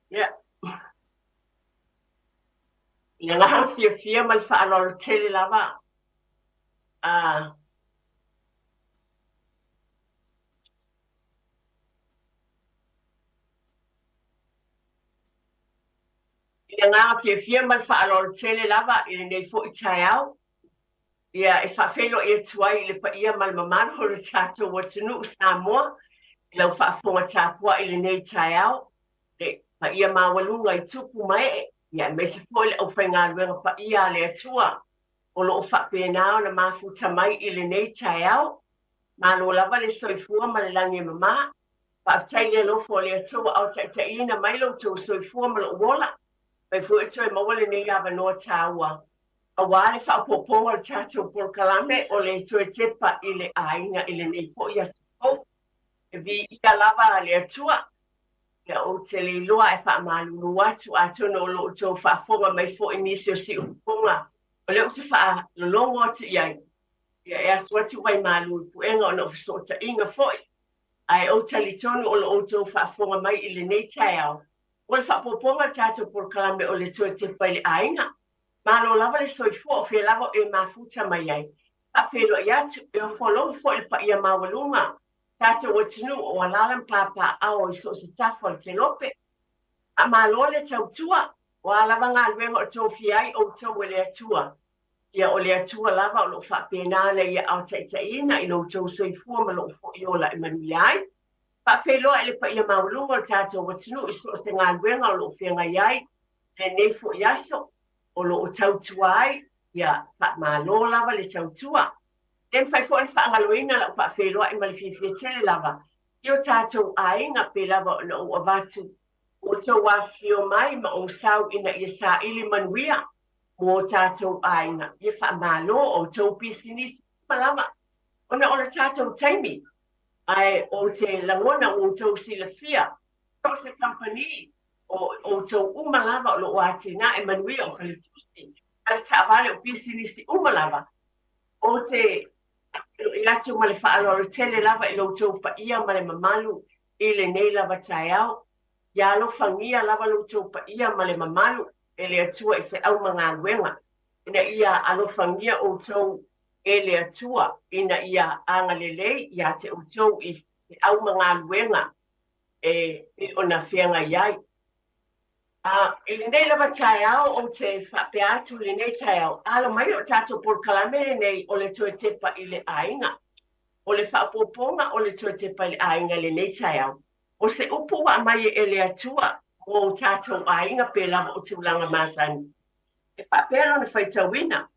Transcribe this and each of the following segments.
Yeah. Yang ang fia mal faalor tele lava. Yang ang fia mal faalor tele lava ile nei fo itaiao. Ia e whawhelo e tuai le pa ia mal mamano horo tātou watunu Samoa. Lau whaafonga tāpua ile nei taiao. Le pa ia mawalunga I tupu mai. Ia me se fōle au whainga luenga pa ia le atua. O lo whapēnao na mafuta mai ile nei taiao. Malo lava le soifua ma le langi mama. Whaatai le lofo le atua au taitaina mai lo tau soifua ma lo wola. Pai fu e toi mawale nei ava noa tāua. A wale whaapoponga le tātou porkalame o le toe tepa I le Aiga I le nei po ia sipo. E vi ia lava le atua. Ia o te le loa e whaamalunu atu atona o lo tau whaafonga mai fo inisi o si uponga. O leo se whaalolongo atu iai. Ia e aswatu wai malu puenga o na ofisota inga foi. Ai o talitonu o lo tau whaafonga mai I le nei taiao. O le whaapoponga tātou porkalame o le toe tepa I le Aiga. Malo lava le soifua o fia lava e mafuta mai ai. A whelo I atu e o wholongo fo il pa ia mawalunga. Tātou watinu o alalam papa au I so se tafo al kelope. A malo le tautua o alava ngā luenga o tau fiai o tau e le atua. Ia o le atua lava o lo whapena le ia au taitaina I lo tau soifua ma lo fo I ola I manu ai. Pa whelo e le pa ia mawalunga o tātou watinu I so se ngā luenga o lo whianga iai. Le nefo iaso. O lo tautua ai, ia malo lava le tautua. Len fai fo le whaangaloina la upa wheloa I malififia tele lava. Io tātou ainga pe lava o na ua vatu. O tau wafio mai ma o sau ina ia sa ili manuia. Mo tātou ainga. Ia whaamalo o tau pisinis malava. O na ora tātou taimi. Ai o te langona o tau silafia. O se company. O tau umalava o lo atina e manuia o whalitusi. As tāwale o pisinisi umalava. O te ilatu ma le whaalora tele lava I lo tau pa ia ma le mamalu I le nei lava taiao. Ia lo whangia lava lo tau pa ia ma le mamalu e le atua I whi au mga luenga. Ina ia alo whangia o tau e le atua. Ina ia anga lelei ia te o tau I whi au mga luenga. E ona whianga iai. I nei lava taiao o te whapeatu le nei taiao. Alo mai o tātou porkalame nei o le toe tepa I le Aiga. O le whaapoponga o le toe tepa I le Aiga le nei taiao. O se upu wa mai e le atua o tātou Aiga pe lava o te ulanga masani. E whapea na whai tawina.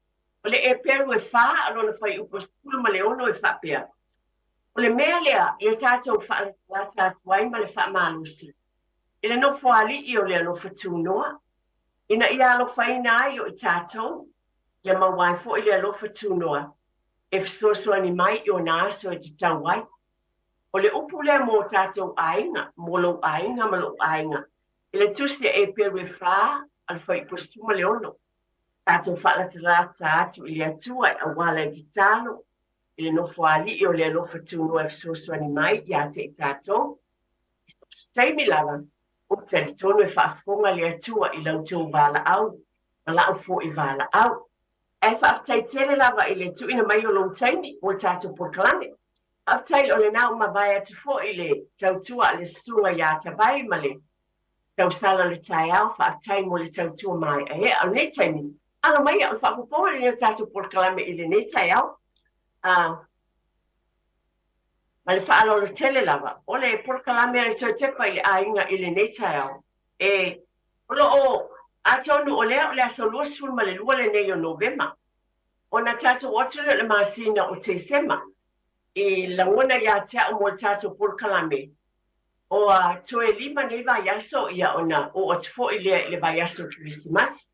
O le e peru e wha alo na whai upo skulu ma le ono e whapea. O le mea lea I tātou wha tātou ai ma le wha malusi. Ina no foali I o le no fatunoa. Ina ia alo faina ai o I tātou. Ia mawai fo I le alo fatunoa. E fisoso ni mai I o na aso e te tauai. O le upu le mo tātou ainga. Mo lo ainga ma lo ainga. Ina tusi e peru e wha al fai postuma le ono. Tātou whaalatarata atu I le atua a wala I te talo. Ina no foali I o le alo fatunoa e fisoso ni mai ia te tātou. Taimi lava. O te tono e whaafonga le atua I lautou wala au. Ma lau fo I wala au. E whaafitai tele lava I le tuina mai o long taimi o tātou porkalame. Whaafitai o le nau ma vai atu fo I le tautua le sunga ia tabai ma le. Tau sala le tai au whaafitai mo le tautua mai. E au nei taimi. Alo mai au whaapoponga le tātou porkalame I le nei tai au. Ma le whaalolo tele lava, o le porkalame le toe tepa I le Aiga I le nei taiao. E, o o atonu o lea o le aso lua sul ma le lua le nei o Novema. O na tātou otele le masina o te sema. I langona ia tea o mo tātou porkalame. O a toe lima nei vai aso ia ona o atfo I le vai aso Christmas.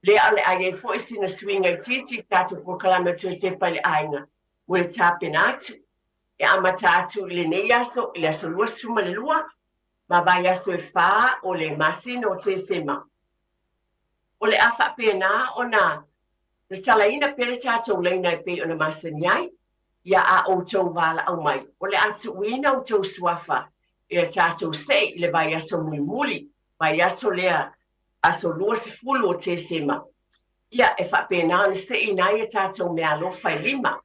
Le ale ai fo I sina swinga I titi tātou porkalame toe tepa I le Aiga. Mo le tāpena atu. E amata atu le nei aso, le aso lua suma le lua, ma vai aso e wha o le masina o te sema. O le awha pēnā o nā, le salaina pere tātou leina e pe o na masini ai, ia a o tau wala au mai. O le atu uina o tau suafa, ia tātou sei le vai aso muli, vai aso lea aso lua se fulu o te sema. Ia e whapena ana sei nai e tātou mea alofa I lima.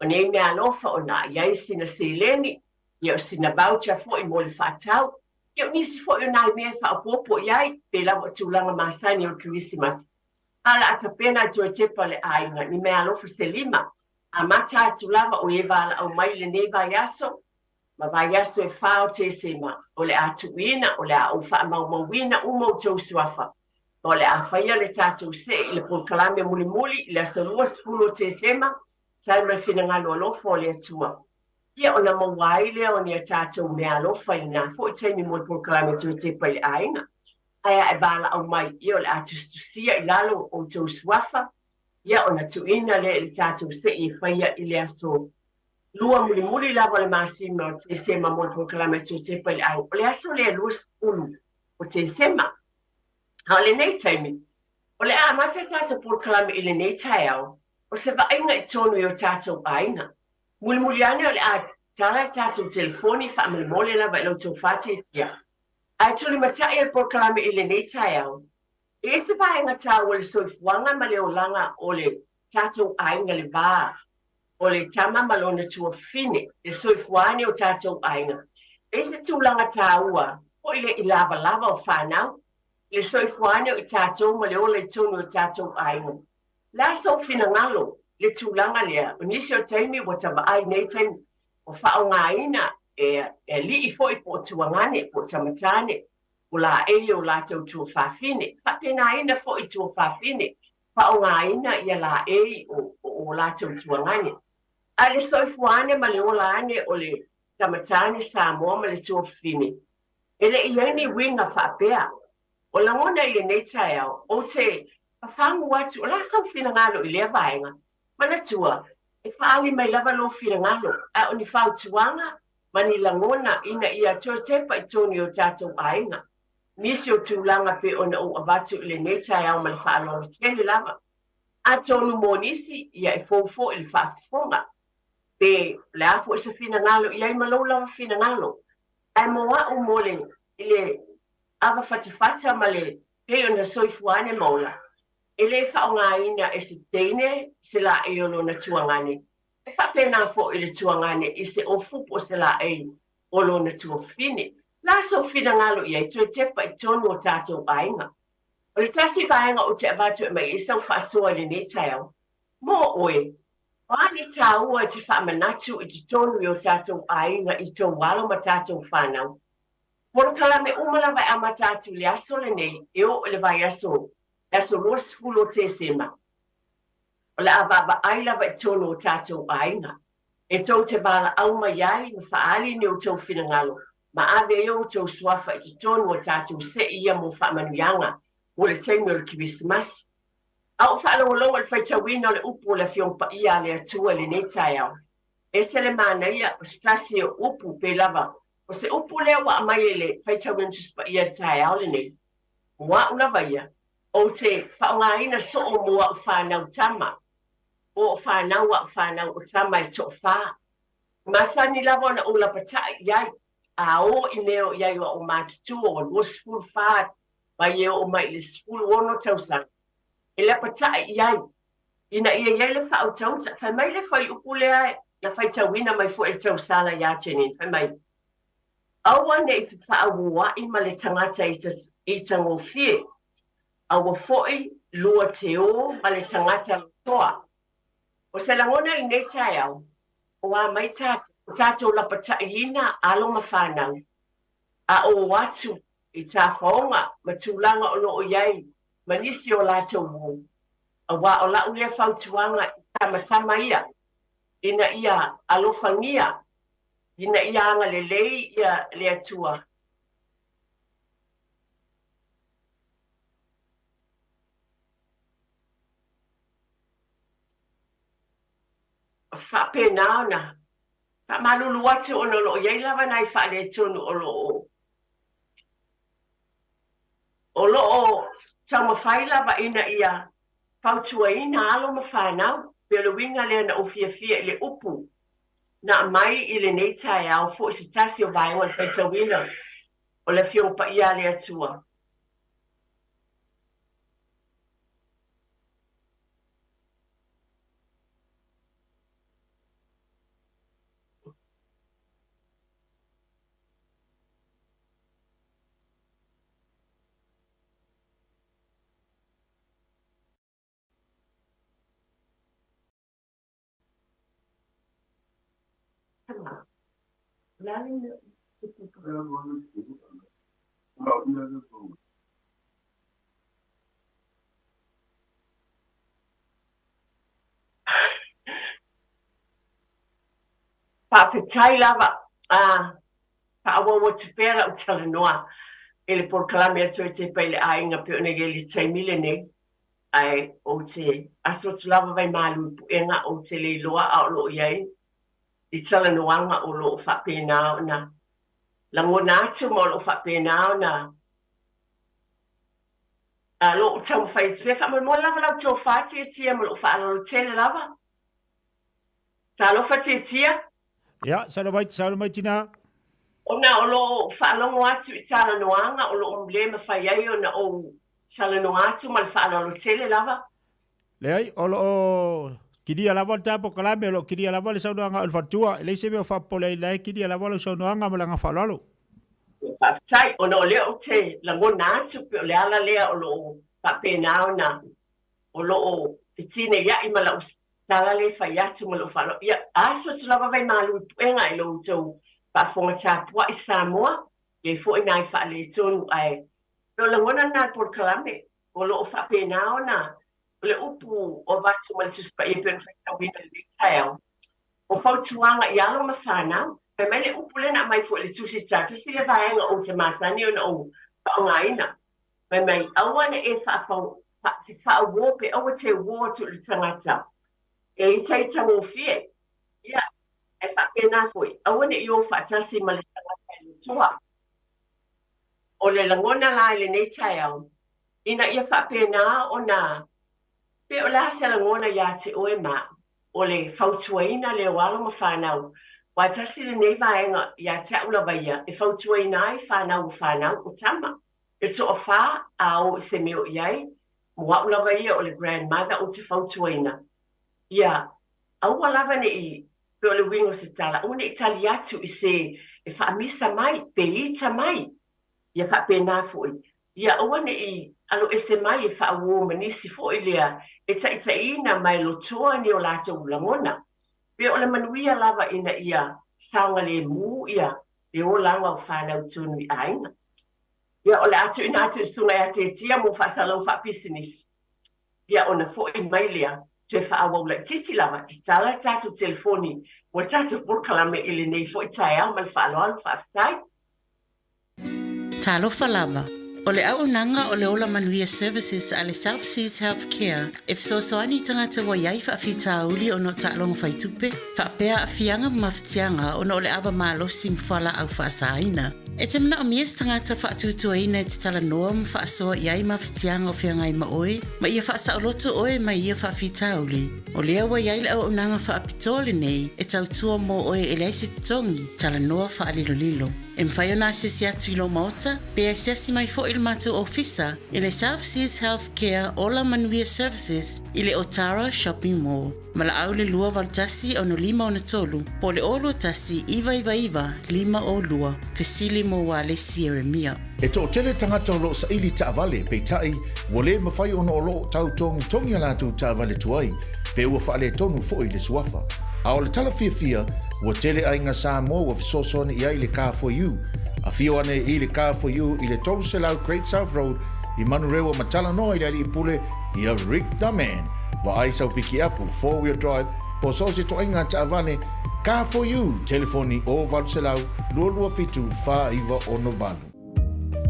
O nei mea alofa o nā iai sina seleni, ia o sina voucher fo I mo le whātau. Ia o nisi fo I nai mea whaopopo iai, pe lawa tūlanga masani o Christmas. Ala ata pena tu e tepa le Aiga, ni mea alofa se lima. A mata atu lava o e wala au mai le nei vai aso, ma vai aso e whao te sema, o le atu wina, o le a uwha mau wina umo tau suafa. O le a whaia le tātou se I le polkalame muli muli, I le aso lua sifulu te sema, sai mai whina ngalo alofo o le atua. Ia o na mawai lea o ni a tātou mea alofa I nā fo I taimi mo le polkalame tu e tepa I le Aiga. Aia e wala au mai, ia o le atu stusia I lalo o tau suafa, ia o na tuina le tātou se I whaia I le aso lua muli muli lava le masima o te sema mo le polkalame tu e tepa I le Aiga. O le aso le lua sifulu o te sema. Ha le nei taimi, o le a mata tātou polkalame I le nei tai au, o se vainga I tonu I o tātou Aiga. Muli muli ane o le a tala tātou telefoni wha amale mole lava I lau tau whate tia. Ai tuli matai e polkalame I le nei tai au. E se vainga tā o le soifuanga ma le o langa o le tātou Aiga le vā. O le tama malona tua fine, le soifuane o tātou Aiga. E se tūlanga tā ua, o ile I lava lava o whanau, le soifuane o I tātou ma le o le tonu o tātou Aiga. La so fina ngalo, le tūlanga lea, o nisi o taimi o tava ai nei taimi, o whao ngā ina, e li I fo I po tuangane, po tamatane, o la eile o la tau tua whawhine. Whapena ina fo I tua whawhine, whao ngā ina ia la ei o la tau tuangane. A le soifuane ma le ola ane o le tamatane Samoa ma le tua whine. Ele iani winga whapea. O la ngona I le nei tai au, o te whawhangu atu, o la sau whina ngalo I lea vaenga. Mana tua, e whaali mai lava lo whina ngalo, a o ni whau tuanga, ma ni la ngona ina ia tua tepa I toni o tātou Aiga. Nisi o tūlanga pe ona o avatu I le nei tai au ma le whaalolo tele lava. A tonu mo nisi ia e fōfo I le whaafonga. Pe le afo isa fina ngalo, ia I malo lava fina ngalo. Ai moa o mole, ile ava fatafata ma le pe ona soifuane maula. Ele whao ngā ina e se teine se la e olo na tuangane. E whapena fo I le tuangane I se o fupo se la e olo na tuafine. La so fina ngalo ia I tue tepa I tonu o tātou Aiga. O le tasi vaenga o te avatu e mai I sau whaasoa le ne tau. Mo oe, o ani tāua te whaamanatu I te tonu I o tātou Aiga I tō walo ma tātou whanau. Moro kalame umala vai ama tātou le aso le nei, e o le vai aso, aso roas fulo te sema. O le avava aila vai tonu o tātou Aiga. E tau te wala auma iai na whaali ni o tau whinangalo. Ma ave e o tau suafa I te tonu o tātou se ia mo whaamanuianga o le teimi o le Christmas. Au whaalongolonga le whaitawina o le upu o le fiongpa ia le atua le nei tai au. E se le manaia o stasi o upu pe lava. O se upu lea wa amai e le whaitawina tuspa ia tai au le nei. Wa ulava ia. O te whaongaina so o mua o whanau tama. O whanau wa whanau o tama e to wha. Masani lava na ula patai iai. A o I meo iai wa o matutu o lua sifuru wha. Mai e o mai le sifuru ono tausang. E le patai iai. Ina ia iai le whao tauta. Whai mai le whai upu lea na whaitawina mai fo e tausala ia tenin. Whai mai. Awa ne I whao wa I ma le tangata I tango fie. Awa foi lua te o ma le tangata toa. O se langona I nei tai au. O a mai tātou la pata'ilina alo ma whanau. A o watu I tā whaonga ma tūlanga o loo iai ma nisi o lātou wō. A wā o lau lea whautuanga I tamatama ia. Ina ia alofangia. Ina ia anga le lei ia le atua. Whapena ona. Malulu watu o no lo iei lava nai whaale tonu o lo o lo tama whai lava ina ia whautua ina alo ma whanau pe lo winga lea na o fia fia le upu na mai i le nei tai au fo se tasi o vai o le whaitawina o le fio pa ia le atua. Whawhetai lava, whaawawa te pēra o tala noa, e le porkalame atu e te peile ainga pe o nege le taimile nei, ai o te asotu lava vai malu puenga o te le loa a o loo iai, i tala noanga o loo whapena o na, langona atu mo loo whapena o na, loo tau whai te pēwha, mo lava lau tau whāti e tia mo loo whaararo tele lava, ta lofa te tia, Ya, salo mai tina. Ona o lo whaalongo atu I tala noanga o lo omble ma whai ai ona o tala no atu ma le whaalalo tele lava. Le ai, o lo kiria lava le tapo kalame, o lo kiria lava le saunoanga o le fatua, le se meo whapole lai kiria lava le saunoanga ma langa whalalo. Whaftai, ona o leo te langona atu pe o le ala lea o lo whapena ona o lo o pitine ia I ma la tala le whai atu ma lo whalo. Ia, aso te lava vai malu puenga I lo tau whafonga tāpua I Samoa, e fo I nai whaale tonu ai. Lo langona nā por kalame, o lo o whapena ona, o le upu o watu ma le tuspa I pēn whaitawina le taeo. O whautuanga I alo ma whanau, pe mai le upu lena mai fo le tusi tata, si le vaenga o te masani o na o whaongaina. Mai awana e whaawo pe awa te wo tu le tangata. E I tai tango fie, ia, e whapena foi, awana I o whaatasi ma le tangata I le tua. O le langona lai le nei taeo, ina ia whapena o na, pe o la se langona ia te oe ma, o le whautuaina le walo ma whanau, wa tasi le nei vaenga ia te aula vaia, e whautuaina ai whanau o tama. E to o wha a o se meo iai, mua ula vaia o le grandmother o te whautuaina. Ia, aua lava ne I, pe o le wingo se tala, o ne itali atu I se, e whaamisa mai, pe ita mai, ia whapena foi. Ia aua ne I, alo e se mai e whaawo manisi foi lea, e ta ina mai lotoa ni o lata ulangona. Pe o le manuia lava ina ia, saunga le mu ia, e o langa o whanau tunu I aina. Ia o le atu ina atu sunga ia te tia mo whasalau whapissinis. Ia o na foi mai lea, te whaawau la titi lava, te tala tatu telefoni, mo tatu porkalame ili nei foi tai au mal whaaloalu whaafitai. Talofa lava. O le aunanga o le ola manuia services a le South Seas Healthcare, if soani tangata wa iai whaafita uli o no ta'alonga whaitupe, whaapea a fianga mawhitianga o no le awa malosi mwhala au whaasaina. E te mana o mies tangata whaatutuaina e te tala noa mwhaasoa iai mawhitianga o whiangai ma oe, ma ia whaasaoloto oe ma ia whaafita uli. O lea wa iai le aunanga whaapitole nei, e tautua mo oe e leisi tongi, tala noa whaalilolilo. E mwhai o nā sisi atu I lo maota, pe e siasi mai fo il mātou ofisa I le South Seas Healthcare Ola Manuia Services I le Otara Shopping Mall. Ma la au le lua valutasi o no 5 o na tolu, po le olo tasi iwa 5 o lua, fesili mo wa le Sieremia. E to tele tangata o lo sa ili taavale pe tai, wale mawhai ono o lo tau tongi ala tu taavale tuai, pe ua whaale tonu fo I le suafa. A o le tala fia, ua tele ainga Samoa ua fisosone I ai le car for you. A fio ane I le car for you I le tolu se lau Great South Road, I manu rewa matala noa I le pule, I a Rick the Man. Wa ai sau piki apu, 4-wheel drive, po so se to ainga taavane, car for you, telefoni o valu se lau, lua fitu wha iwa o no valu.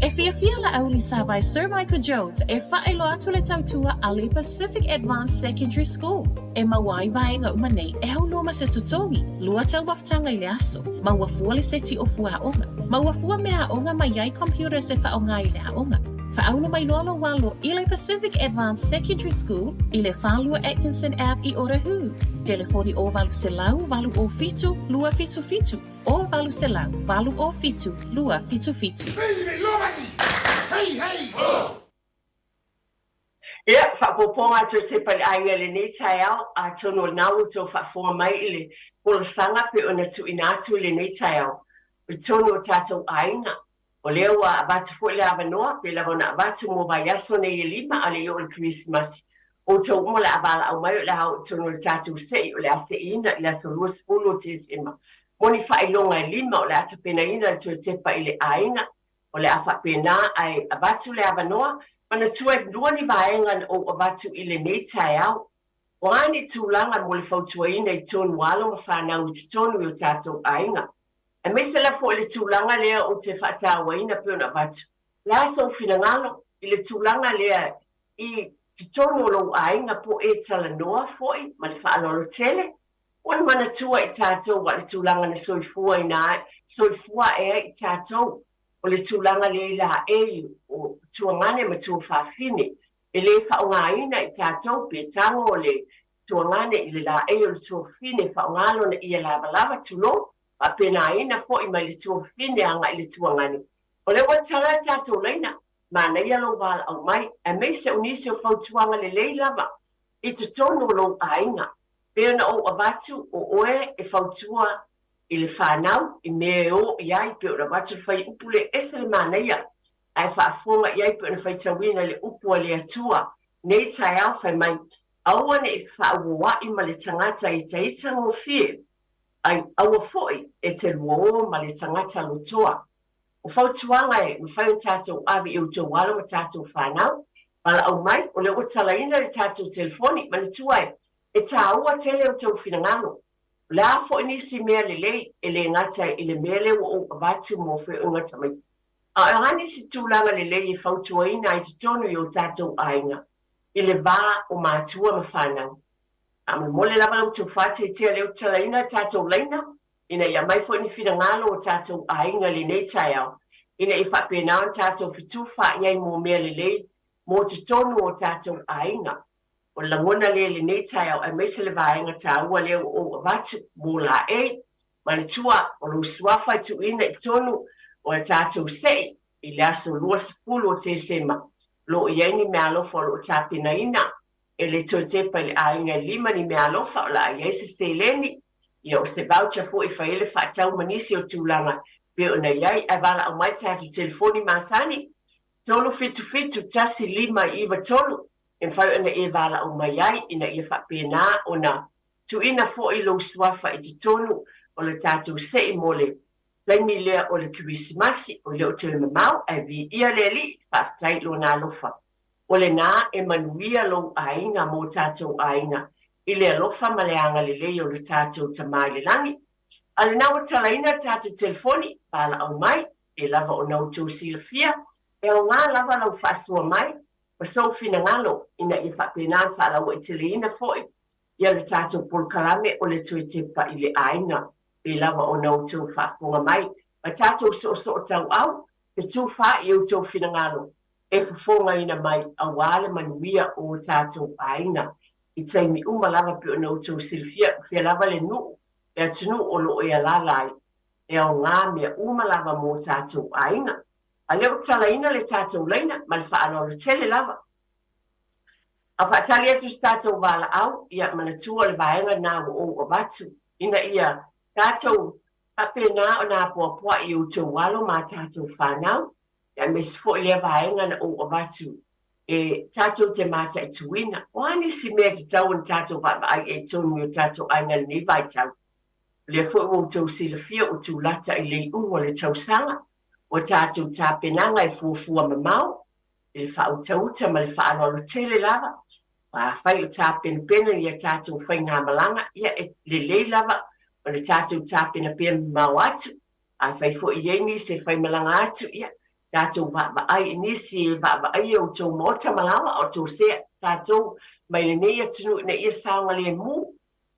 E fia la auli savai Sir Michael Jones e whaelo atu le tautua a le Pacific Advanced Secondary School. E mawai vaenga umanei e hau loma se tutongi, lua tau waftanga I le aso, mawafua le seti o fua onga, mawafua me haonga ma iai computers e whaonga I le haonga. Whaauna mai loalo walo i le Pacific Advanced Secondary School i le Whalua Atkinson Ave i Orehu. Telefoni o walu selau, walu o fitu, lua fitu fitu. O walu selau, walu o fitu, lua fitu fitu. Ia, whapoponga to Tepa le Aiga le nei tai au, a tono nau to whafonga mai i le polasanga pe ona tu inatu le nei tai au. Pe tono tātou ainga. O leo a abatu fo le avanoa, pe la wana abatu mo vai aso nei lima a le o le Christmas. O tau mo le abala au mai o le hau tono le tātou sei o le ase ina i la solua spulu tes ima. Moni whailonga i lima o le ata pena ina to Tepa i le ainga. O le afa pena ai abatu le avanoa, mana tua lua ni vaenga o abatu i le nei tai au. O ani tūlanga mo le fautua ina i tonu walo ma whanau i tonu i o tātou ainga. E me se la fo le tūlanga lea o te whatawa ina pe ona abatu. La so finangalo i le tūlanga lea i te tonu o lo ainga po e tala noa foi, ma le whaalolo tele. O le mana tua i tātou wa le tūlanga na soifua ina soifua e i tātou. O le tūlanga le la e o tuangane ma tua whawhine. E le whaongaina i tātou pe tango o le tuangane i le la e o le tua whine whaongalo na ia lava lava tulo. Pa pena ina po i mai le tua whine anga i le tuangane. O le watala tātou leina, ma na ia lo wala au mai, e mei se unisi o pautuanga le lei lava. I te tono lo ainga. Pena o abatu o oe e fautua i le whanau, i me o iai pe o na watu whai upu le ese le manaia. Ai whaafonga iai pe o na whai tawina le upu a le atua. Nei tai au whai mai, awane i whaawua i ma le tangata i taita ngō whie. Ai aua foi e te luo ma le tangata lotoa. O fautuanga e mwhai tātou avi i o tō walo ma tātou whanau. Pala au mai, o le o talaina le tātou telefoni, ma le tuai, e tā ua tele o tō whinangano. Le afo inisi mea le lei, e le ngata i le mele o abatu mo whi ngata mai. A hani si tūlanga le lei e fautua ina i te tonu i o tātou ainga. I le vā o mātua ma whanau. A me mole lava lau tō whate e tia leo tala ina tātou leina, ina ia mai fo ni whinangalo o tātou ainga le nei tai au. Ina i whapena o tātou whituwha iai mo mea le lei, mo te tonu o tātou ainga. O langona le nei tai au, ai meise le vaenga tā ua leo o avatu mo la e, ma le tua o lo suafa i tu ina i tonu o le tātou sei, i le aso lua sepulu o te sema, lo iai ni mea lofa o lo tāpina ina, e le tō Tepa le ainga lima ni mea lofa o la iai se steleni, i o se voucher fo i whaele whaatau manisi o tūlanga, pe o na iai ai wala au mai tātou telefoni masani, tolu fitu fitu tasi lima iwa tolu, en whai ona e wala au mai ai, ina ia whapena o na tu ina fo i lo suafa i te tonu o le tātou sei mole, taimi lea o le Christmasi o le o tūle mamau, ai vi ia le li, whaftai lo nā lofa. O le nā e manuia lo ainga mo tātou ainga, i le alofa ma le anga le lei o le tātou tamai le langi. A le nā o talaina tātou telefoni, pala au mai, e lava o nau tō silafia, e o ngā lava lau whaasua mai, o sau fina ngalo, ina i whapenan whaalau i te leina foi, ia le tātou polkalame o le tui Tepa i le ainga, e lava o nau tō whaapunga mai, ma tātou so tau au, e tū wha i o tō fina ngalo, e whafonga ina mai a wale manuia o tātou ainga, i taimi uma lava pe o nau tō silafia, whia lava le nuu, e atunu o lo e alalai, e o ngā mea uma lava mo tātou ainga. A leo talaina le tātou leina, ma le whaanolo tele lava. A whaatali atu tātou wala au, ia manatua le vaenga nā o abatu. Ina ia tātou apena o nā puapua i o tō walo ma tātou whanau, ia mes fo i le vaenga na o abatu. E tātou te mata i tuina, o ani si mea te tau na tātou whaai e tonu o tātou ainga ni vai tau. Le fo i o tō silafia o tō lata i le ungo le tau sanga. O tātou tāpenanga e fuafua mamau, e whautauta ma le whaanolo tele lava, wa whai o tāpenapena ia tātou whai ngā malanga, ia e le lava, o le tātou tāpena pia mau atu, a whai fo i eini se whai malanga atu, ia tātou waai nisi e waai o tō mota malawa, o tō sea tātou mai le nei atunu na ia saonga le mu,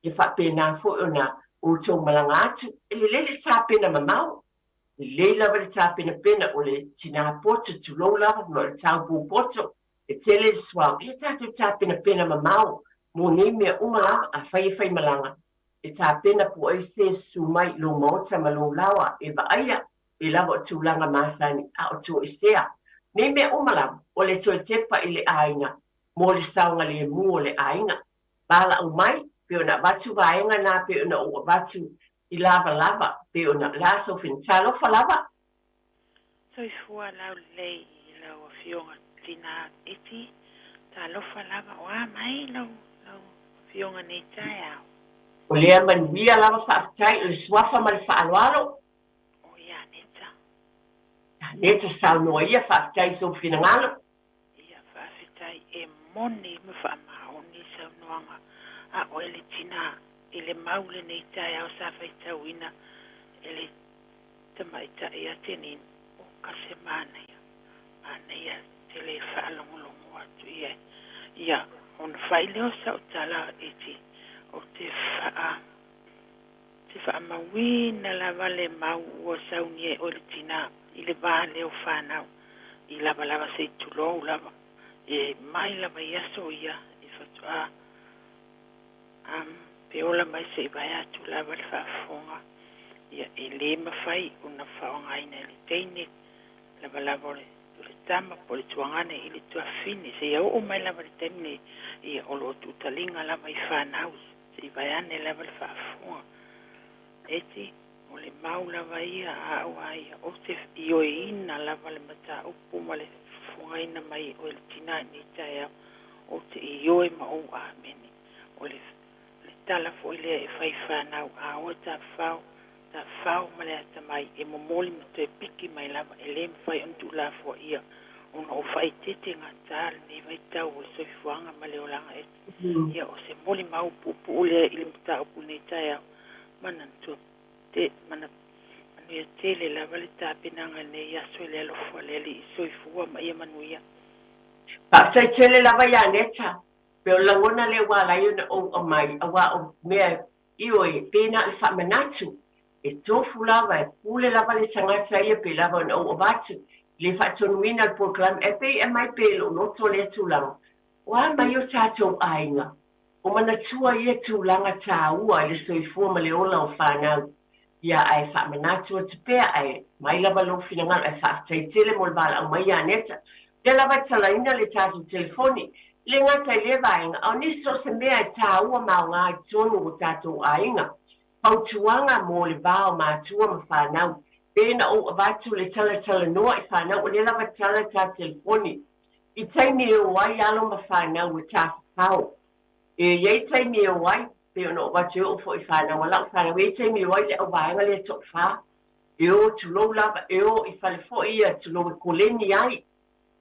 e whapena fo o na o tō malanga atu, e le tāpena mamau, le lava le tapena pena o le tina poto tu lo lava mo le tau pu poto e tele swau le tatu tapena pena mamau mo ni me uma a fai malanga e tapena po e se sumai lo mota ma lo lawa e va aia e lava tu langa masani a o tu isea ni me uma o le to tepa ile ainga mo le saunga le mu le ainga bala o mai pe ona watu vaenga na pe ona o watu I lava pe ona laso fin talo fa lava So fua lau lei lau fionga tina iti ta lofa lava wa mai lau fionga nei tai au. o lea manuia lava fa'afetai le suafa ma le fa'aloalo O ia neta. neta saunoa ia fa'afetai soufinagalo Ia whawhitai e moni me whaamaoni saunoanga a o ele tina ele maule nei tai au sa whaitauina ele tamaita ia tenin o kase mana ia. Ana ia tele whaalongolongo atu ia. Ia, on whaileo sa o tala iti o te whaamawina la vale mau o saunie o le tina I le vale o whanau I lava se tulou lava e mai lava iaso ia I whatua pe ola mai se vai atu lava le whaafonga ia e le mawhai una whaongaina le teine lava o le tama po le tuangane I le tuafini se iau o mai lava le teine ia o lo tutalinga lava I whanau se vai ane lava le whaafonga eti o le mau lava ia a aua ia o te ioeina lava le mata upu ma le fungaina mai o le tina ni tae o te ioe ma o a meni o le tala fo ile e fai whanau a o ta whao ma le ata mai e momoli ma te piki mai lava e le mwhai ontu la fo ia ona o fai tete ngā tāle nei vai tau o soi fuanga ma le olanga eti ia o se moli mau pupu ule ili mta upu nei tae mana tu te mana ia tele lava le tapinanga nei aso le alofa le li soifua ma ia manuia. fa'afetai tele lava ia neta pe o lagona le wala iona o mai awa o mea io e pena le fa'amanatu e tofu lava e pule lava le tagata ia pe lava ona o watu le fa'atonuina le program e pe e mai pe lo loto le tulaga wa mai o tatou aiga o manatua ia tulaga tāua I le soifua ma le ola o whanau ia ai whaamanatu o te pea ai mai lava lo finangalo ai whaafetai tele mo le wala au mai aneta le lava talaina le tātou telefoni le ngata I le vaenga au niso se mea e tāua mao ngā I tonu o tātou ainga pautuanga mo le vao mātua ma whanau pena o avatu le tala noa I whanau o le lava tala tā telefoni I taimi e o ai alo ma whanau o tā whakao e iei taimi e o ai pe ono watu o fo I whanau o lau whanau e taimi e o ai le au vaenga le tok wha e o tulou lava e o I whale fo ia tulou e koleni ai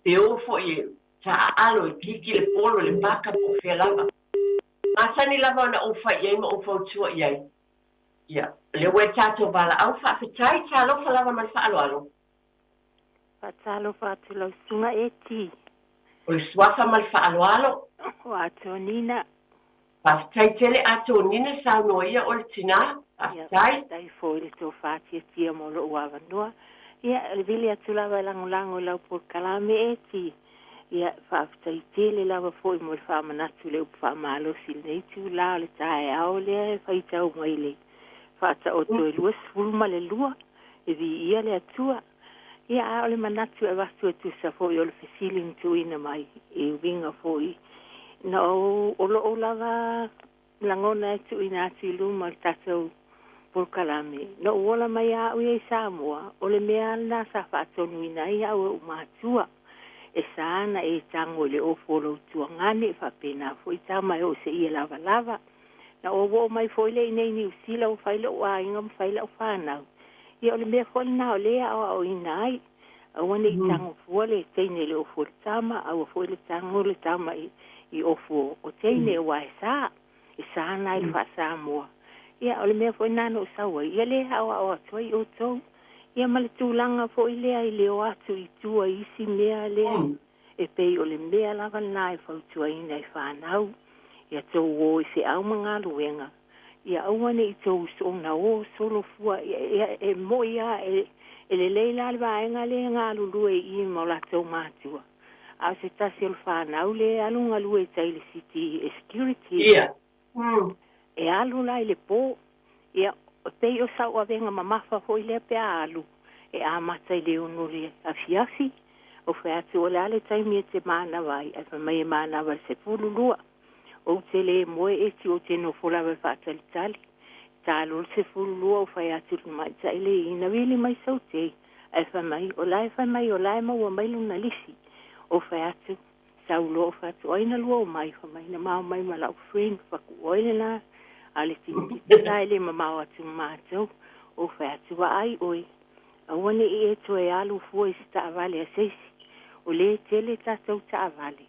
e o fo I ta alo e kiki le polo le baka po fea lava masani lava ona o fai iei ma o fau tua iei ia le ue tatou wala au whaafetai ta alofa lava man whaaloalo Fatalo fatalo sunga eti. o le suafa ma le whaaloalo O atonina. whaafetai tele ato nina saunoa ia o le tina whaafetai Dai foi le to fati tia mo lo wa vanua. Ia le vili atulava lango lau por kalame eti. Ia whaafitai tele lava foi mo le whaamanatu le upa whaamalo silnei tu lao le tae au le whaitau mai le. Whaata o to e lua sfulma le lua. E vi ia le atua. Ia a ole manatu e wastu e tu sa foi o le fesiling tu ina mai. E winga foi. Na o lo lava langona e tu ina ati luma le tatou por kalame. No ola mai a ui e Samoa. O le mea na sa whaatonu ina ia au umatua. E sana e tango le ofolo tuangane whapena foi tama o se ia lava. Na o mai foi le nei ni usila o faile o ainga faile o whanau. Ia o le mea foi na o lea o inai. A wane I tango fuole teine le ofo le tama, a foi le tango le tama I ofo o teine o e sa. E sana I wha Samoa. Ia o le mea foi nano sawa. Ia le hawa o atoi o tou. Ia male tūlanga fo I lea I leo atu I tua isi mea lea. E pei o le mea lava nai fautua ina I whanau. Ia tau o I se au mga luenga. Ia auane I tau so na o solo fua. Ia e mo ia e le leila le vaenga le ngā lulu e I mo la tau mātua. A se tasi o whanau le alunga lue tai le city security. Ia. E alu lai le pō. Ia o pei o sau a venga mamafa hoi le pe alu. E a mata I le unu le afiafi. O whai atu o le ale taimi e te mana vai. E whamai e mana vai se pululua. O te le moe e ti o te no folawe whaatalitali. Ta lol se fulua o whai atu mai tai le ina wili mai sau te. E whamai o lai maua mai luna lisi. O whai atu sau lo o whai atu oina lua o mai whamai na mau mai malau friend whaku oile na. Ale ti lai le mamau atu mātou. O whai atu wa ai oi. Awane I e to e alu fua I sta avale a seisi. O le tele tātou ta avale.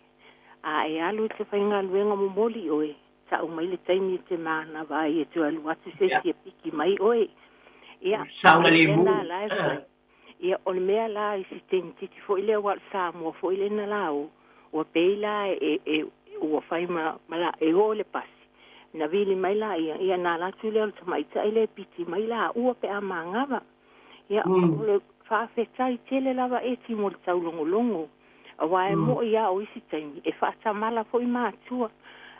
A e alu te whainga luenga momoli oe. Ta o mai le taimi te mana vai e tu alu atu seisi a piki mai oe. Ia, Saunga le mu. Ia, o le mea la I si teni titi fo ile wal Samoa fo ile na lao. O peila ua whai mala e o le pasi. Na vili mai la ia na la tu leo ta mai ta ile piti mai la ua pe a mangava. Ia, o le whaafetai tele lava e ti mo le tau longo. A wae mo ia o isi taimi. E whaatamala fo I mātua.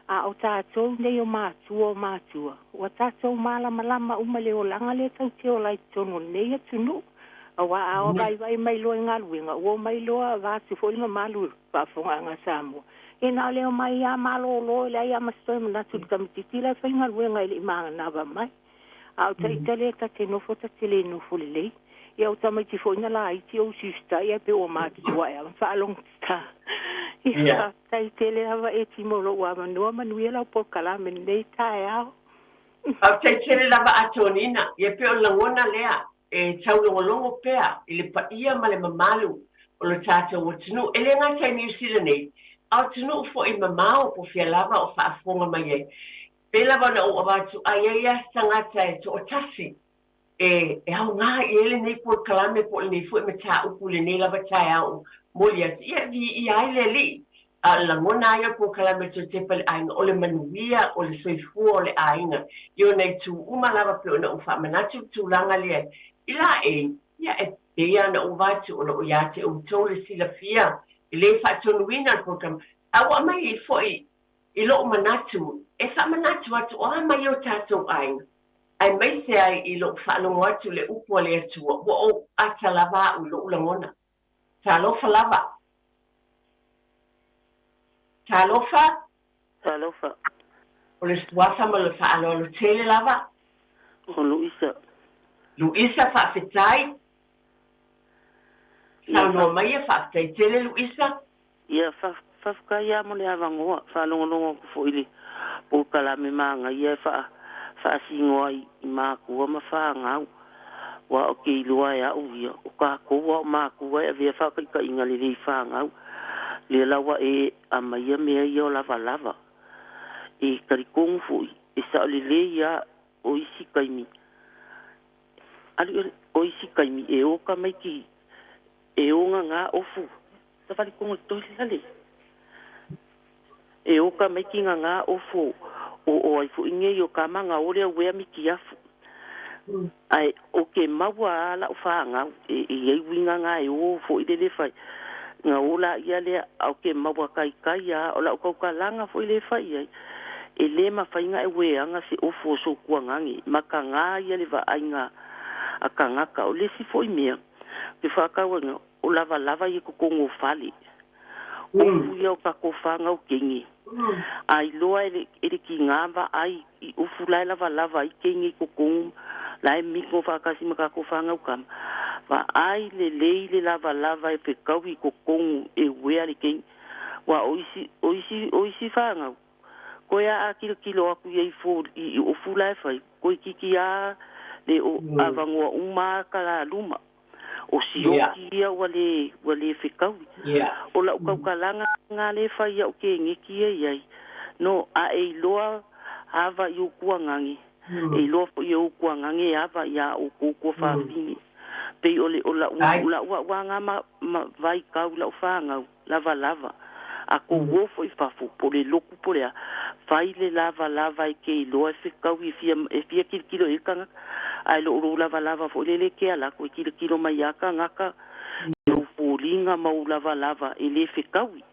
A o tātou nei o mātua. O tātou mala malama umale o langa le tau te o lai tono nei atunu. A wa a o vai mai loa ngā luenga. O mai loa vātu fo ima malu whaafonga ngā Samoa. E nā leo mai a malo lo le ai a mastoi manatu kamititi lai whainga luenga ili maanga nawa mai. A o taitale ta te nofo ta te le nofo le lei. Ia o tamaiti fo ina la iti o sista ia pe o mātua ea. Whaalong ta. Ia, tai tele hawa e timolo ua manua manuia lau por kalame nei tae au. Au tai tele lava atonina, ia pe o langona lea, e tau longolongo pea, ili pa ia ma le mamalu, o lo tātou o tinu, ele ngā tai New Zealand nei, au tinu fo I mamao po fia lava o whaafonga mai e. Pe lava na o abatu, ai ai astangata e to o tasi, e au ngā I ele nei por kalame po le nei fo I mata upu le nei lava tae au, moli atu, ia vi I ai le li, a langona ia po kalame to Tepa le ainga, o le manuia, o le soifua o le ainga, io nei tu umalava pe o na ufa manatu tu langa le, ila e, ia e pea na uvatu o na uiate o tole sila fia, I le whaatonuina al program, awa mai I foi, I lo manatu, e wha manatu atu o mai o tātou ainga, ai mai se ai I lo whaalongo atu le upo le atua, o ata lava u lo ulangona, ta lofa lava. Talofa? Talofa. O le suafa ma le whaalo tele lava? O Luisa. Luisa whaafetai? Sao no mai e whaafetai tele Luisa? Ia whafkai ia mo le avangoa. Whalongolongo ku fo ili. Po kalame maanga ia whaasingoa I mākua ma whaangau. Wa o ke ilua e au ia. O ka koua o mākua e vea whakaika inga le rei whaangau. Le lawa e a maia mea ia o lava. E karikongu fui. E sa le le ia o isi kaimi. Ali o isi kaimi e o ka mai ki. E o ngā ofu. Sa karikongu toi lale. E o ka mai ki ngā ofu. O ai fu inge o ka manga o rea wea miki afu. Ai o ke maua ala o whaanga. E winga ngā e o fo I le fai. Nga ola ia lea au ke maua kai a o la o langa fo I le fai ai. E le mawhainga e weanga se ofo so kuangangi. Maka ngā ia le va ainga a kangaka o le si fo I mea. Te whakawanga o lava I kukongo fali. O ia o kakofanga o kengi. Ai loa e le ki ngāwa ai I ufu lai lava I kengi kukongo. Lai miko whakasi makakofanga o kama. Wa ai le lava e pe kaui ko kongu e wea le keng. Wa oisi whanga. Ko ia a kilo aku I o fula e whai. Ko I kiki a le o avangoa umaka la luma. O si oki ia wale whekaui. O la ukaukalanga ngā le whai au ke ngeki e iai. No a e loa hava I o kuangangi. E loa I o kuangangi hava ia o koko whawini. Pei ole o la wanga ma vai kau la whanga lava. A ko wofo I whafu po le loku po lea. Whai le lava I ke loa e whikau I fia kilo e kanga. ai lo lava fo le ke ala ko kilo mai aka ngaka o pulinga mau lava ele fikawi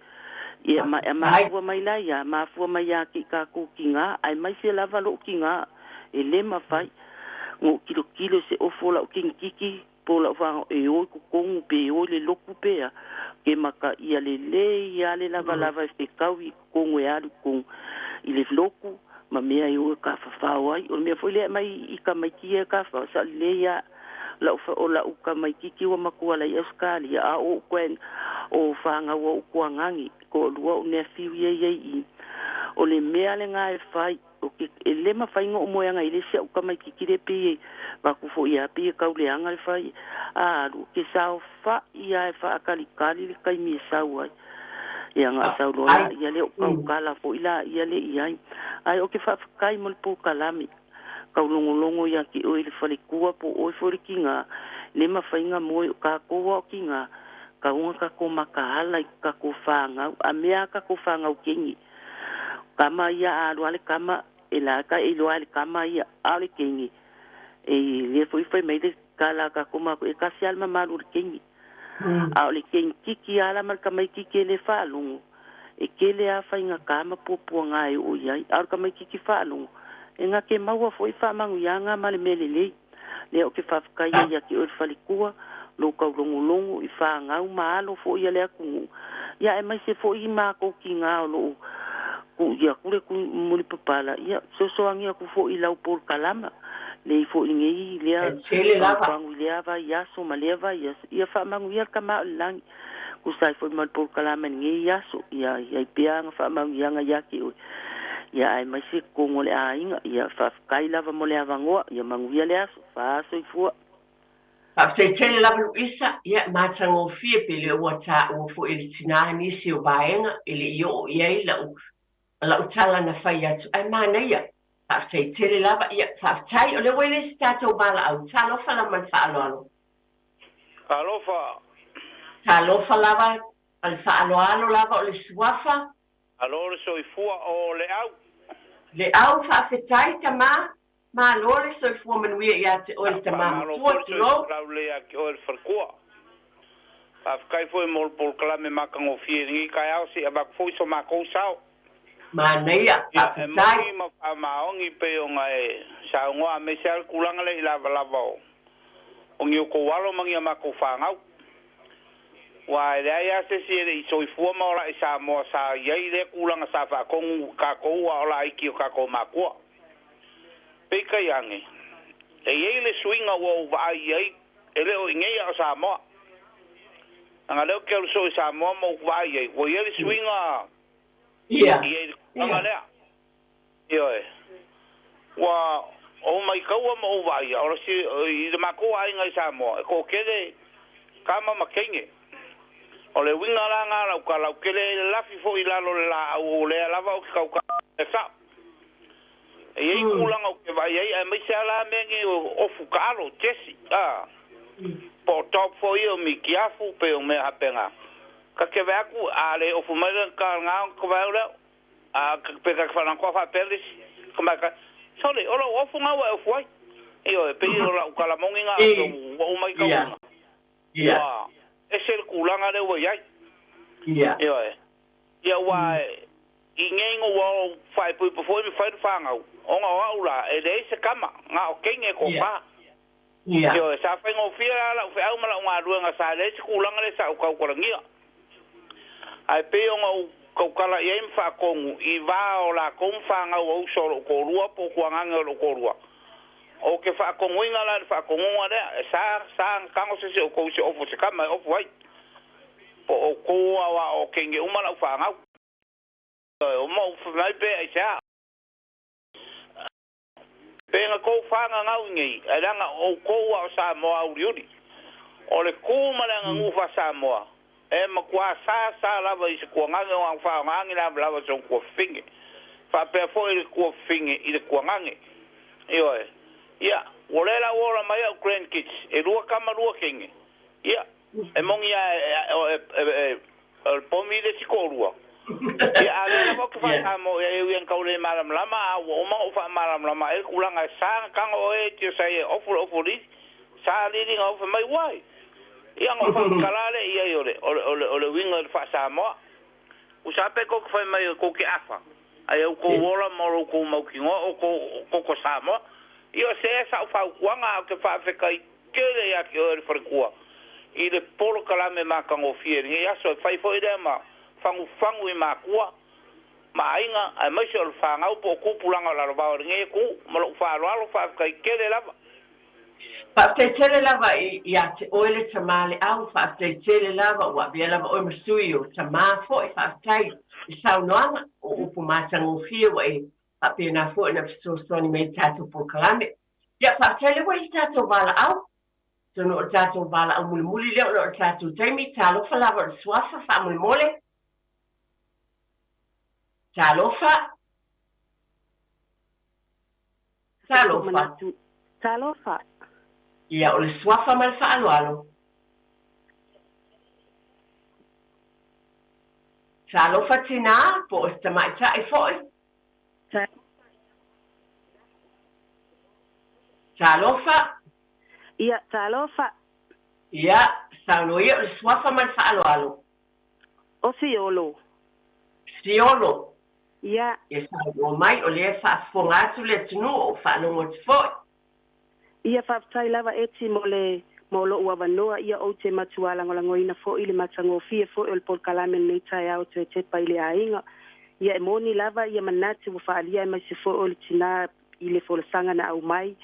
ia ma fu mai la ia ma fu mai ya ki ka ko kinga ai mai se lava lo kinga ele ma fai ngo kilo se o fola o kiki pola fa e o ko kong pe o le loku pe ke maka ia le lava fikawi ko ngo ya ko ile loku ma mea yo ka fa wai o me foi le mai I ka mai ki ka fa sa le ya la fa o la ka mai ki wa makua la eskali a o kwen o fa nga wo kuangangi ko lua o ne fi ye o le mea le nga fai o ke ele ma fai ngo mo nga ile se o ka mai ki le pe ba ku fo ya pe ka le anga fai a lu ke sa fa ia fa kali le kai mi sa wai ia nga sa lo ia le o kala fo ila ia le ia ai o ke fa kai mo po kalami ka longo ia ki o ile fali kua po o fo kinga le ma fainga mo ka ko kinga ka unga ka ko makahala ka ko fanga a mea ka ko fanga o kingi kama ia alu ale kama ela ka ilo ale kama ia ale kingi e le foi mai de kala ka ko ma e ka si alma malu kingi a le kingi kiki ala mal ka mai kiki le falungu e kele a fainga kama popo ngai o ia ar ka mai kiki falungu e nga ke maua foi fa mangu yanga male melele le o ke fa ka ia ki o falikua lo ka longo I fa nga malo fo ia le ku ia e mai se fo I ma ko ki nga lo ku ia ku le ku muli papala ia so angia ku fo I lau por kalama le fo ngi le chele lava pangu le ava ia so maleva ia fa mangu ia ka ma lang ku sai fo mal por kalama ngi ia so ia pia nga fa mangu ia nga ia ki ia ai mai se ko ngole ainga ia fa kai lava mole avangoa ia mangu ia le aso fa so I fo tele la isa ia matango fie pele o ta o fo il tinani si o baenga ile yo ia la utala na fai atu ai mana ia tele la ia tai o le wele stato bala au talo fala man fa alo talo fala al fa alo lava o le swafa alo so I fua o le au fa fetai tama ma lore so fu man wi ia te o te ma tu lo le a ki o for ko af kai foi mol por klame makango fie ngi kai au si abak foi so ma ko sao ma nei a fetai ma ongi pe o ngai sa ngo a me sel kulanga le la ongi ko walo mangi ma ko fanga wa ia se si le so fu ma ora sa mo sa ye le kulanga sa fa ko ka ko wa la ki ka ko ma ko peka yange e ele swinga wo vai ai ele o ngai a Samoa anga le ke so Samoa mo vai ai wo ele swinga ia anga le io wa o mai ka wo mo vai ora si I ma ko ai ngai Samoa ko kele kama makenge o le winga la nga la ka la kele la fi fo I la lo la o le la va o ka sa e kulanga o ke vai ai mai se ala mengi o fukalo Jesse po top for you mi kiafu pe o me hapenga ka ke va ku ale o fumela ka nga ko va a pe ka fa na ko fa pelis kuma ka sole ora o funga wa foi e pe o la ka la monginga o mai ka ia e se kulanga le wo ai ia wa ingengo wo fai pu foi mi fai fanga onga aula e de se kama nga o kenge ko fa yo sa fa ngo fia la fa uma la nga ruanga sa le se kulanga le sa ko ko ngia ai pe onga ko kala ye mfa ko I va o la ko fanga o so ko rua po ko nga lo ko rua o ke fa ko ngina la fa ko ngwa sa kango se ko se o se kama o foi po ko wa o kenge uma la fa nga o mo mai pe ai sa penga ko fanga nga ngi alanga o ko wa sa mo auriuri o le ko malanga ngu fa sa mo e ma kwa sa la va se ko nga nga fa nga ngi la va so ko finge fa pe fo il ko finge il ko nga ngi yo ya wolela wora mai o grand kids e rua kama rua kinge ya e mongi el pomi de sikorua Ia ale mo ku fa mo e wi en kaule malam lama o ma o fa malam lama e kulanga sa kang o e ti sai ofuri sa leading of my way. Ia ngo fa kalale ia ole winga fa sa mo. Usape ko fa mai ko ki afa. Ai ko wola mo ko mo ki ngo ko sa mo. Io se sa fa wanga ke fa fe kai kele ya ki o for ko. I de polo kalame ma kan o fier ngi ya so fa fo ide ma fangu i ma ko. Ma inga ai mai so fa nga po ku pulanga la ba ngi ku mo fa lo fa kai kele la. Pa te tele lava ia te oile te male au fa te tele lava wa bia lava o masui o te mafo I fa tai I saunoanga o upu matanga o fia wa e pa pena fo na so soni me tato po kalame. Ia fa tele wa I tato wala au. Tono o tato wala au muli leo no o tato taimi talo fa lava o swafa fa mole. Talofa. Ia o le swafa ma le whaaloalo. Talofa tina, po o sta mai tai foi. Talofa. Ia, talofa. Ia, sauno ia o le swafa ma le whaaloalo. O siolo. Siolo. Ia. Ia sauno mai o le whaafonga atu le tunu o whaanongo te foi. Ia whaptai lava eti mo lo ua wanoa ia o te matuala ngolangoina fo I le matangofia fo o le polkalame nei tai au te Tepa I le Aiga. Ia e moni lava ia manati wa whaalia mai se fo o le tina I le folosanga na au mai.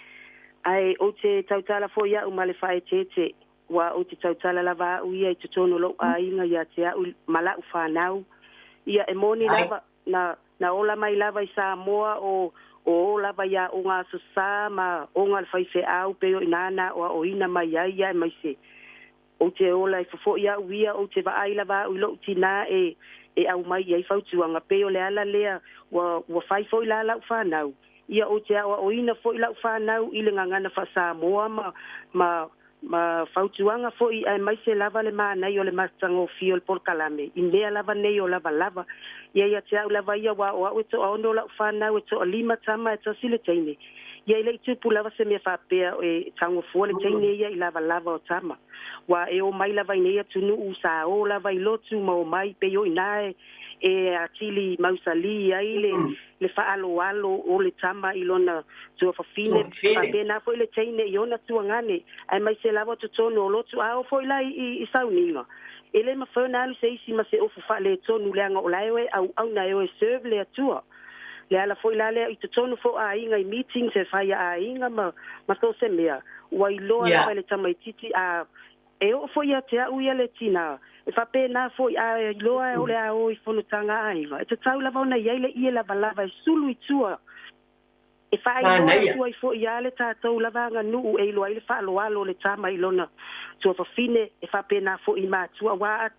Ai o te tautala fo ia umale whae tete wa o te tautala lava au ia I tutono lo Aiga ia te au malau whanau. Ia e moni lava na ola mai lava I Samoa o lava ia o ngā sosa ma o ngā whaife au peo inana o ina mai ia mai se. O te ola I fofo ia uia o te vaai lava u lo tina e au mai ia I whautuanga peo le ala lea wa whaifo I la lau whanau. Ia o te o ina fo I lau whanau I le ngangana wha Samoa ma whautuanga fo I mai se lava le mānei o le mastango fio le polkalame. I mea lava nei o lava. Ia te au lava ia wa o to ono lau whanau to lima tama to sile teine. Ia le tupu lava se mea whapea e tango fua le teine ia I lava o tama. Wa e o mai lava I nei tunu usa o lava I lotu ma o mai pe o inae e atili mausali ia I le whaalo o le tama I lona tua whawhine whapena fo I le teine I ona tuangane ai mai se lava to tono o lotu ao fo I lai I sauninga. Ele ma whauna alu se isi ma se ofu wha le tonu leanga o laewe au na eo e serve le atua. Le ala fo ila lea I te tonu fo a inga I meeting se whaia a inga ma to se mea. Ua I loa lawa le tamaititi a e o fo ia te au ia le tina. E whape na fo a loa e ole a o I whanutanga a inga. E te tau lava ona iai le ia lava e sulu I tua. E wha I loa tua I fo ia le tātou lava anga nuu e loa I le wha aloalo le tama I lona. Tua whawhine e whape na fo I mātua wa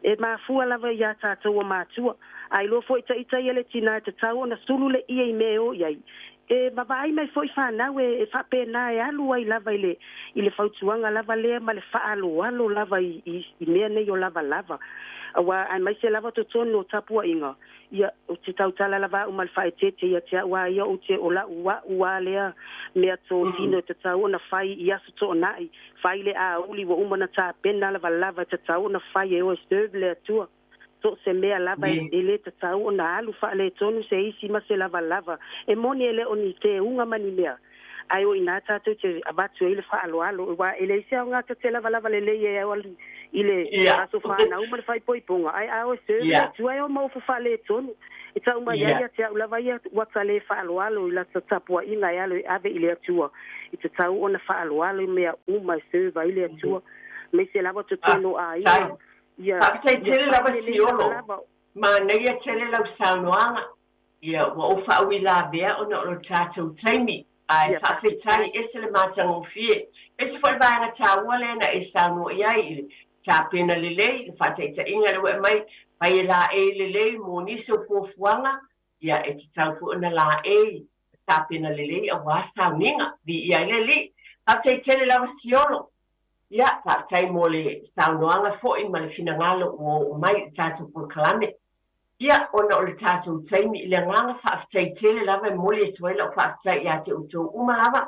e mafua lava ia tātou o mātua. Ai lo fo ita ia le tina te tau ona sulu le ia I meo iai. E mawai mai fo I whanau e whape na e alu ai lava I le whautuanga lava lea ma le wha alo lava I mea nei o lava. Wa ai mai se lava to tono tapua inga. Ia o te tautala lava umal whae tete ia te wa ia o te ola ua lea mea tō tino te tau ona whai I asu tō nai. Whai le a uli wa umana tā pena lava te tau ona whai e o serve le atua. To se mea lava e le te tau ona alu wha le tonu se isi ma se lava. E moni ele oni te unga mani mea. Ai o ina tātou te abatu e le wha alo. Wa ele se au ngā te lava le e au ali. Ile aso whana umar whai poiponga. Ai au e serve le atua e o maufu wha le tonu. E tau mai ia te au lava ia wata le wha alo I la tapua inga e alo e ave I le atua. I te tau ona wha alo mea uma e serve I le atua. Me se lava te tono a ia. Whakatai tele lava siolo. Ma nei a tele lau saunoanga. Ia, wa o whaui la bea o na o tātou taimi. Ai whawhetai e se le mātango fie. E se whai vāanga tāua lena e sauno iai. Tā pena lelei, le whatai ta inga le wea mai. Pai e la e lelei, mō niso pōfuanga. Ia, e te tau pu na la e. Tā pena lelei, a wā sauninga. Di iai lelei. Whakatai tele lava siolo. Ia, whakatai mo le saunoanga fo I ma le finangalo o mai tātou pōkalame. Ia, ona o le tātou taimi i le nganga whaafitai tele lava mole e tuai lau whaafitai ia te utou uma lava.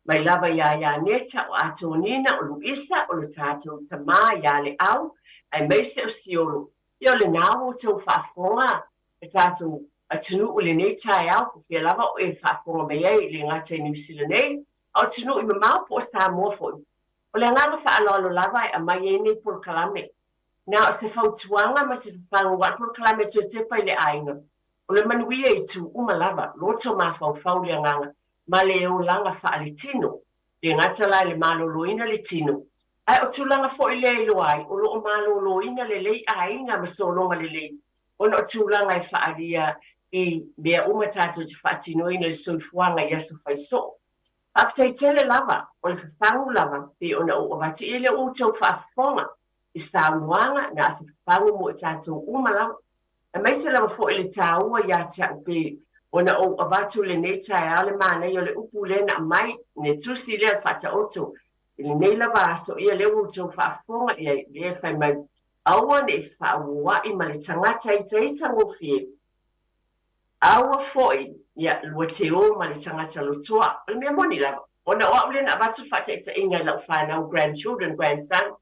Mai lava ia neta o ato nina o Luisa o le tātou tamā ia le au, ai meise o siolo. Ia o le nāo o tau whaafonga e tātou atunu o le nei tai au, ko fia lava o e whaafonga mai ei le ngata i New Zealand nei, au tunu i mamau po o Samoa foi. O le nganga whaalolo lava e a mai e nei por kalame. Na se fautuanga ma se whanga watu kalame tu Tepa i le Aiga. O le manuia i tu uma lava, loto ma fau le nganga, ma le o langa whaali tino, le ngata lai le maloloina le tino. Ai o tu langa fo i le ilo ai, o lo o maloloina le lei Aiga ma solonga le lei. O no tu langa i whaalia i mea uma tātou te whaatino ina le soifuanga i aso whaiso. Aftai tele lava, o le whangu lava, pe ona o wati i le o tau whaafonga. I Samoa na se pangu mo tātou umala. E mai se lava fo i le tāua ia te upe ona o avatu le nei tai ale mana i o le upu le na mai ne tusi le whata oto. I le nei lava aso ia le uto whaafonga ia le whai mai aua ne whaua i ma le tangata i teita ngofie. Aua foi ia lua te o ma le tangata lotoa. Le mea moni lava. Ona o ule na avatu whata ita inga lau whanau grandchildren, grandsons.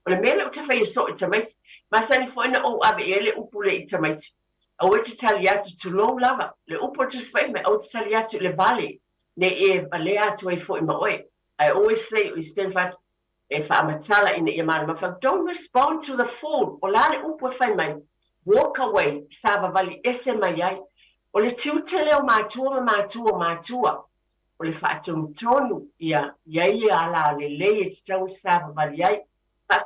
O le mele o te whai so i tamaiti, masani fo ina o ave e le upu le i tamaiti. Au e te tali atu tu long lava, le upu tu spay me au te tali atu le vale, ne e le atu e fo i ma oe. I always say, we stand fat, e wha amatala ina i amana mawhak, don't respond to the phone, o la le upu e whai mai, walk away, sava vali ese mai ai, o le tiu te leo mātua, o le wha atum tonu, ia ala le le e te tau sava vali ai,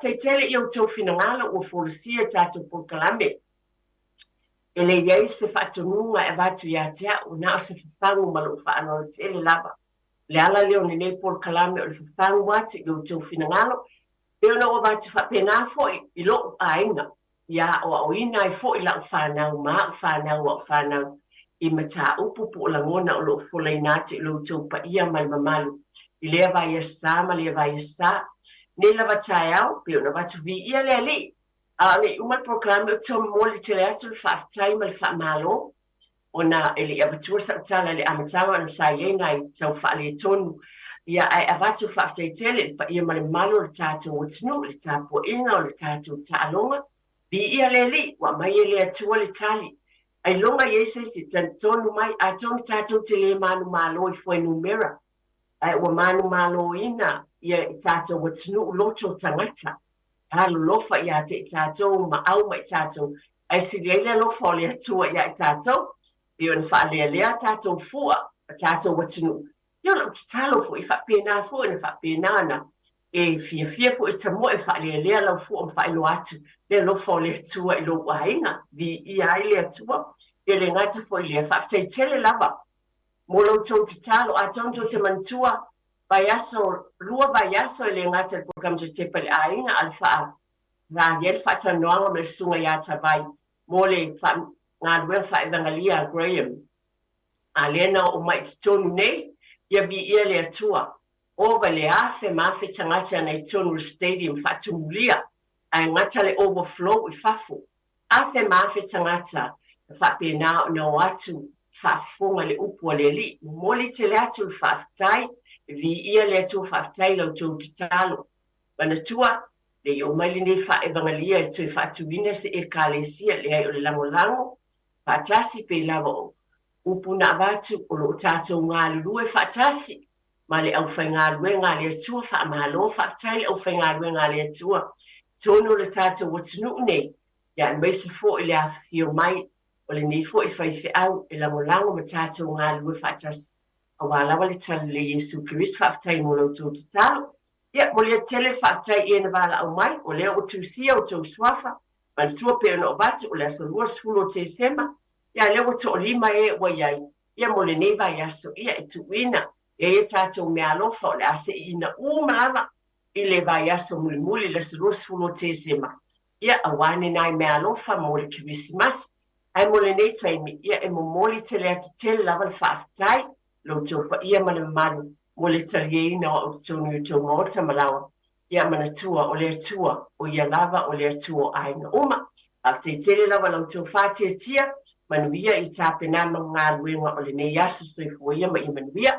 Te tele i o tau whinangala o whorosia tātou pōkalame. E le iei se whaatonunga e watu ia tea o nā se whawhangu malo whaanoro tele lava. Le ala leo ni nei pōkalame o le whawhangu watu i o tau whinangalo. E ona o watu whapena foi i lo ainga. Ia o ina i foi la o whanau maa o whanau. I mata upu po la ngona o lo wholei nātu i lo tau pa ia mai mamalu. I lea vai e sā, ma lea vai e sā. Ne lava tai au, pe ona watu vi ia le ali. Ne umal programe o tau moli te le atu le whaafitai ma le whaamalo. Ona ele abatua sa utala le amatawa na sa iei nai tau whaale tonu. Ia ai avatu whaafitai tele, pa ia ma le malo le tātou watinu, le tāpua inga o le tātou taalonga. Vi ia le ali, wa mai e le atua le tali. Ai longa iese si tonu mai, a tonu tātou te le manu malo i fwe numera. Ai wa manu malo ina, ia i tātou watinu loto tangata. Halo lofa ia te i tātou, ma au mai tātou. Ai siriele lofa o le atua ia i tātou. Ia na whaalea lea tātou fua, tātou watinu. Ia na te talo fu i whapena fu, i na whapena ana. E fia fu i tamo e whaalea lea lau fu o whaelo atu. Lea lofa o le atua i lo wainga. Vi ia ai le atua. Ia le ngata fu i lea whaptai tele lava. Molo tau te talo, a tonto te mantua. Lua vaiaso le ngata program te Tepa le Aiga alfa na yel fata noanga me sunga ya tabai mole fa nga lua fa evangelia Graham alena o mai tonu nei ia vi ia le atua o le afe mafe tangata nei tonu stadium fatumulia ai ngata le overflow i fafu afe mafe tangata fa pena no atu fa funga le upu le li mole te le atu fa tai vi ia le tu whaatai lau tau te talo. Mana tua, le o mai ne wha evangelia e tui whaatuina se e kālesia le ai o le lango, whaatasi pe lava o. Upu na avatu o lo tātou ngā lulue whaatasi, ma le au whai ngā lue ngā le atua whaamalo whaatai le au whai ngā lue ngā le atua. Tono le tātou watunu nei, ia mai se fo i le awhio mai, o le nei fo i whai au e lango ma tātou ngā lue whaatasi. Awala wale tala le Yesu Christ whaafitai mo lau tau te talo. Ia, mo lea tele whaafitai e na wala au mai, o lea o tusia o tau swafa, man sua pe ona o batu, o lea so lua sfulo te sema, ia lea o to o lima e wa iai, ia mo le neva i aso, ia e tu ina, e tātou mea alofa, o le ase ina umalama, i le vai aso muli le so lua sfulo te sema. Ia, awane nai mea alofa, mo le kirisimas, ai mo le nei taimi, ia e mo moli tele ati tele lava le whaafitai, lo tau pa ia mana malu, mo le taliena o tonu i tau maota malawa. Ia mana tua o le atua, o ia lava o le atua Aiga uma. a te tele la wala tu fatia tia manuia I tapena no ngā luenga o le nei asu stoi fuia ma I manuia